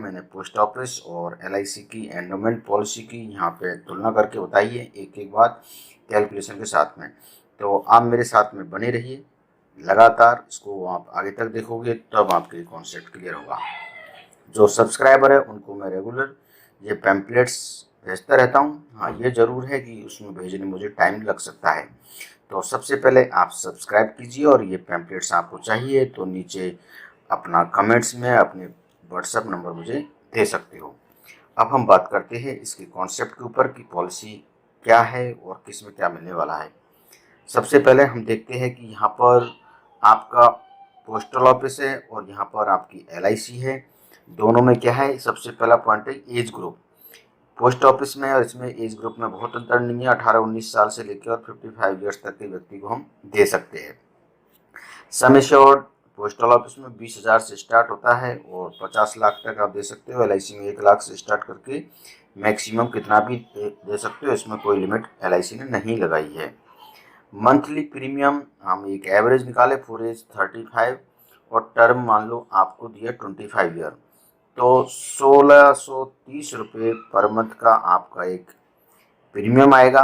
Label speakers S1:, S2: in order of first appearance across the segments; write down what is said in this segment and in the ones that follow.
S1: मैंने post office और LIC की एंडोमेंट पॉलिसी की यहाँ पे तुलना करके बताई है एक एक बात कैलकुलेशन के साथ में। तो आप मेरे साथ में बने रहिए, लगातार इसको आप आगे तक देखोगे तब आपके कॉन्सेप्ट क्लियर होगा। जो सब्सक्राइबर है उनको मैं रेगुलर ये पैम्पलेट्स भेजता रहता हूँ। हाँ, ये ज़रूर है कि उसमें भेजने मुझे टाइम लग सकता है। तो सबसे पहले आप सब्सक्राइब कीजिए और ये पैम्पलेट्स आपको चाहिए तो नीचे अपना कमेंट्स में अपने व्हाट्सएप नंबर मुझे दे सकते हो। अब हम बात करते हैं इसके कॉन्सेप्ट के ऊपर कि पॉलिसी क्या है और किस में क्या मिलने वाला है। सबसे पहले हम देखते हैं कि यहाँ पर आपका पोस्टल ऑफिस है और यहाँ पर आपकी एलआईसी है। दोनों में क्या है, सबसे पहला पॉइंट है एज ग्रुप। पोस्ट ऑफिस में और इसमें एज ग्रुप में बहुत अंतर नहीं है। 18-19 साल से लेकर और 55 ईयर्स तक के व्यक्ति को हम दे सकते हैं। सम एश्योर्ड पोस्टल ऑफिस में 20,000 से स्टार्ट होता है और 50 लाख तक आप दे सकते हो। एलआईसी में 1 लाख से स्टार्ट करके मैक्सिमम कितना भी दे सकते हो, इसमें कोई लिमिट एलआईसी ने नहीं लगाई है। मंथली प्रीमियम हम एक एवरेज निकाले फॉर एज 35 और टर्म मान लो आपको दिया 25 ईयर, तो 1630 रुपये पर मंथ का आपका एक प्रीमियम आएगा।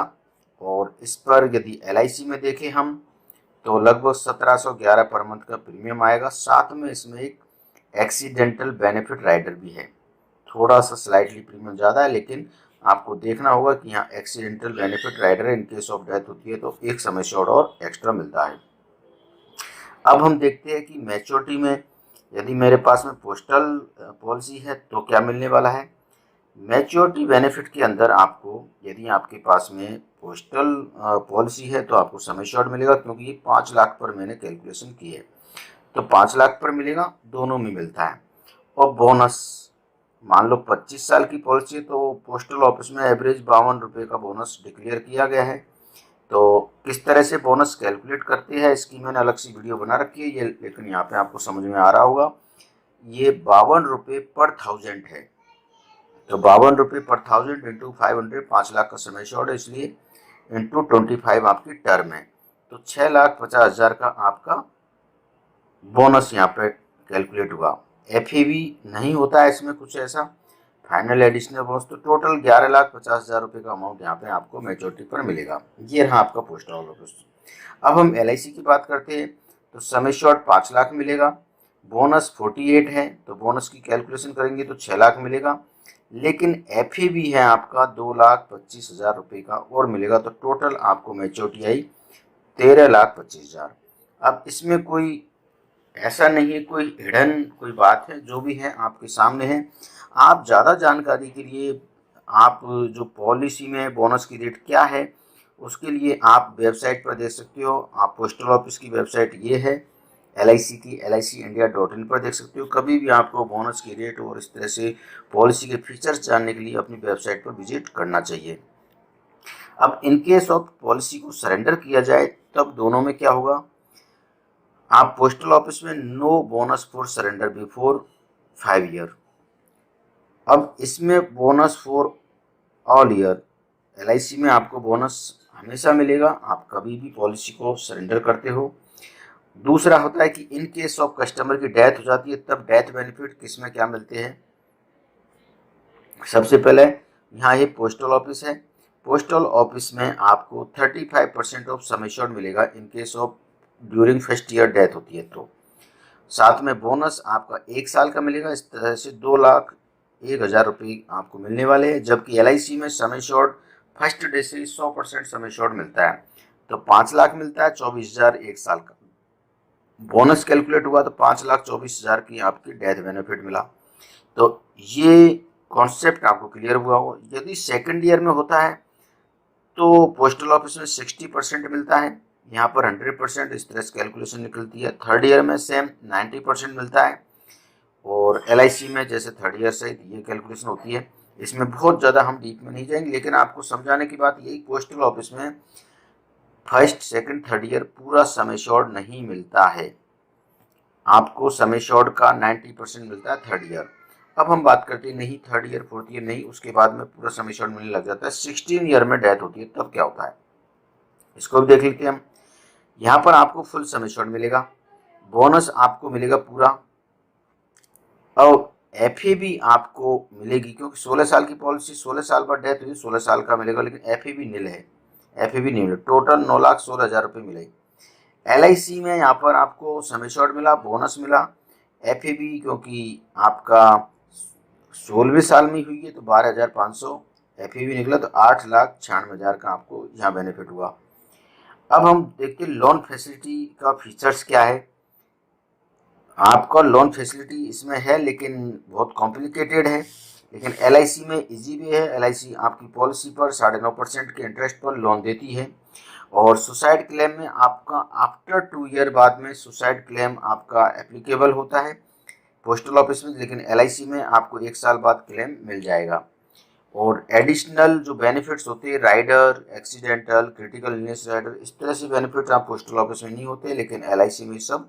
S1: और इस पर यदि एलआईसी में देखें हम तो लगभग 1711 पर मंथ का प्रीमियम आएगा। साथ में इसमें एक एक्सीडेंटल बेनिफिट राइडर भी है। थोड़ा सा स्लाइटली प्रीमियम ज़्यादा है, लेकिन आपको देखना होगा कि यहाँ accidental benefit rider in case of death होती है तो एक सम एश्योर्ड और एक्स्ट्रा मिलता है। अब हम देखते हैं कि मैच्योरिटी में यदि मेरे पास में पोस्टल पॉलिसी है तो क्या मिलने वाला है। मैच्योरिटी बेनिफिट के अंदर आपको यदि आपके पास में पोस्टल पॉलिसी है तो आपको सम एश्योर्ड मिलेगा, क्योंकि ये 5 लाख पर मैंने कैलकुलेशन की है तो 5 लाख पर मिलेगा, दोनों में मिलता है। और बोनस मान लो 25 साल की पॉलिसी है तो पोस्टल ऑफिस में एवरेज 52 रुपये का बोनस डिक्लेयर किया गया है। तो किस तरह से बोनस कैलकुलेट करते हैं इसकी मैंने अलग सी वीडियो बना रखी है, ये लेकिन यहाँ पे आपको समझ में आ रहा होगा। ये 52 रुपये पर 1000 है, तो 52 रुपये पर 1000 इंटू 500, 5 लाख का सम एश्योर्ड है, इसलिए इंटू 25 आपकी टर्म है, तो 6,50,000 का आपका बोनस यहाँ पे कैलकुलेट हुआ। एफएवी नहीं होता है इसमें कुछ ऐसा, फाइनल एडिशनल बोनस, तो टोटल 11,50,000 रुपये का अमाउंट यहाँ पे आपको मैच्योरिटी पर मिलेगा। ये रहा आपका पोस्टल ऑफिस। अब हम एलआईसी की बात करते हैं तो सम एश्योर्ड 5 लाख मिलेगा, बोनस 48 है तो बोनस की कैलकुलेशन करेंगे तो 6 लाख मिलेगा, लेकिन एफएवी है आपका 2,25,000 रुपये का और मिलेगा, तो टोटल आपको मैच्योरिटी आई 13,25,000। अब इसमें कोई ऐसा नहीं है, कोई हिडन कोई बात है, जो भी है आपके सामने है। आप ज़्यादा जानकारी के लिए आप जो पॉलिसी में बोनस की रेट क्या है उसके लिए आप वेबसाइट पर देख सकते हो। आप पोस्टल ऑफिस की वेबसाइट ये है एलआईसी की, LICindia.in पर देख सकते हो। कभी भी आपको बोनस की रेट और इस तरह से पॉलिसी के फीचर्स जानने के लिए अपनी वेबसाइट पर विजिट करना चाहिए। अब इन केस ऑफ पॉलिसी को सरेंडर किया जाए तब दोनों में क्या होगा, आप पोस्टल ऑफिस में no bonus for surrender before 5 year. अब इसमें bonus for all year, LIC में आपको बोनस हमेशा मिलेगा, आप कभी भी पॉलिसी को सरेंडर करते हो। दूसरा होता है कि इन केस ऑफ कस्टमर की डेथ हो जाती है तब डेथ बेनिफिट किस में क्या मिलते हैं। सबसे पहले यहाँ ये पोस्टल ऑफिस है, पोस्टल ऑफिस में आपको 35% ऑफ सम एश्योर्ड मिलेगा इन case of during first year death होती है तो। साथ में बोनस आपका 1 साल का मिलेगा, इस तरह से 2,01,000 रुपये आपको मिलने वाले हैं। जबकि एलआईसी में सम एश्योर्ड फर्स्ट डे से 100% सम एश्योर्ड मिलता है, तो 5 लाख मिलता है, 24,000 1 साल का बोनस कैलकुलेट हुआ तो 5,24,000 की आपकी डेथ बेनिफिट मिला। तो ये कॉन्सेप्ट आपको क्लियर हुआ हो। यदि सेकंड ईयर में होता है तो पोस्टल ऑफिस में 60% मिलता है, यहाँ पर 100% इस तरह से कैलकुलेशन निकलती है। थर्ड ईयर में सेम 90% मिलता है और एलआईसी में जैसे थर्ड ईयर से ये कैलकुलेशन होती है। इसमें बहुत ज़्यादा हम डीप में नहीं जाएंगे, लेकिन आपको समझाने की बात यही, पोस्टल ऑफिस में फर्स्ट सेकंड थर्ड ईयर पूरा सम एश्योर्ड नहीं मिलता है, आपको सम एश्योर्ड का 90% मिलता है थर्ड ईयर। अब हम बात करते हैं नहीं थर्ड ईयर फोर्थ ईयर नहीं, उसके बाद में पूरा सम एश्योर्ड मिलने लग जाता है। 16 ईयर में डेथ होती है तब क्या होता है, इसको भी देख लेते हैं हम। यहाँ पर आपको फुल सम एश्योर्ड मिलेगा, बोनस आपको मिलेगा पूरा, और एफए भी आपको मिलेगी, क्योंकि 16 साल की पॉलिसी, 16 साल बाद डेथ हुई 16 साल का मिलेगा, लेकिन एफए भी नील है, एफए भी नहीं मिले। टोटल 9,16,000 रुपये मिले। एलआईसी में यहाँ पर आपको सम एश्योर्ड मिला, बोनस मिला। एफए भी क्योंकि आपका 16वें साल में हुई है तो 12,500 एफए भी निकला, तो 8,96,000 का आपको यहाँ बेनिफिट हुआ। अब हम देखते हैं लोन फैसिलिटी का फीचर्स क्या है। आपका लोन फैसिलिटी इसमें है लेकिन बहुत कॉम्प्लिकेटेड है, लेकिन एलआईसी में इजी भी है। एलआईसी आपकी पॉलिसी पर 9.5% के इंटरेस्ट पर लोन देती है। और सुसाइड क्लेम में आपका आफ्टर 2 ईयर बाद में सुसाइड क्लेम आपका एप्लीकेबल होता है पोस्टल ऑफिस में, लेकिन एलआईसी में आपको 1 साल बाद क्लेम मिल जाएगा। और एडिशनल जो बेनिफिट्स होते हैं, rider, accidental, critical illness rider, इस तरह से बेनिफिट्स आप पोस्टल ऑफिस में नहीं होते, लेकिन एलआईसी में सब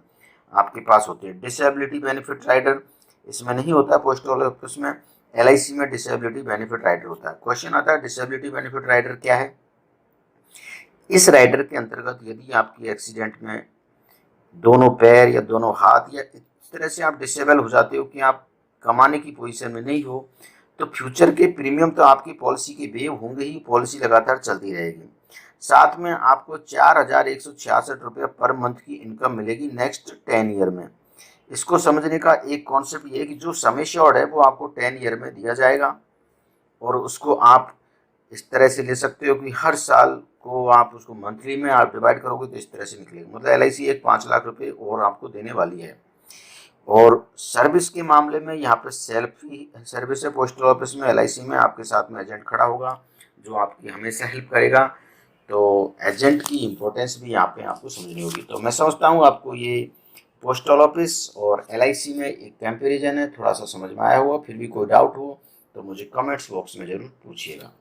S1: आपके पास होते हैं। डिसेबिलिटी बेनिफिट राइडर इसमें नहीं होता पोस्टल ऑफिस में, एलआईसी में डिसेबिलिटी बेनिफिट राइडर होता है। क्वेश्चन आता है डिसेबिलिटी बेनिफिट राइडर क्या है। इस राइडर के अंतर्गत यदि आपकी एक्सीडेंट में दोनों पैर या दोनों हाथ या इस तरह से आप डिसेबल हो जाते हो कि आप कमाने की पोजीशन में नहीं हो, तो फ्यूचर के प्रीमियम तो आपकी पॉलिसी के वेव होंगे ही, पॉलिसी लगातार चलती रहेगी। साथ में आपको 4,166 रुपये पर मंथ की इनकम मिलेगी नेक्स्ट 10 ईयर में। इसको समझने का एक कॉन्सेप्ट ये है कि जो सम एश्योर्ड है वो आपको 10 ईयर में दिया जाएगा, और उसको आप इस तरह से ले सकते हो कि हर साल को आप उसको मंथली में आप डिवाइड करोगे तो इस तरह से निकलेगा। मतलब एलआईसी एक 5 लाख रुपए और आपको देने वाली है। और सर्विस के मामले में यहाँ पे सेल्फ ही सर्विस है पोस्टल ऑफिस में। एलआईसी में आपके साथ में एजेंट खड़ा होगा जो आपकी हमेशा हेल्प करेगा, तो एजेंट की इम्पोर्टेंस भी यहाँ पे आपको समझनी होगी। तो मैं समझता हूँ आपको ये पोस्टल ऑफिस और एलआईसी में एक कंपैरिजन है, थोड़ा सा समझ में आया हुआ। फिर भी कोई डाउट हो तो मुझे कमेंट्स बॉक्स में ज़रूर पूछिएगा।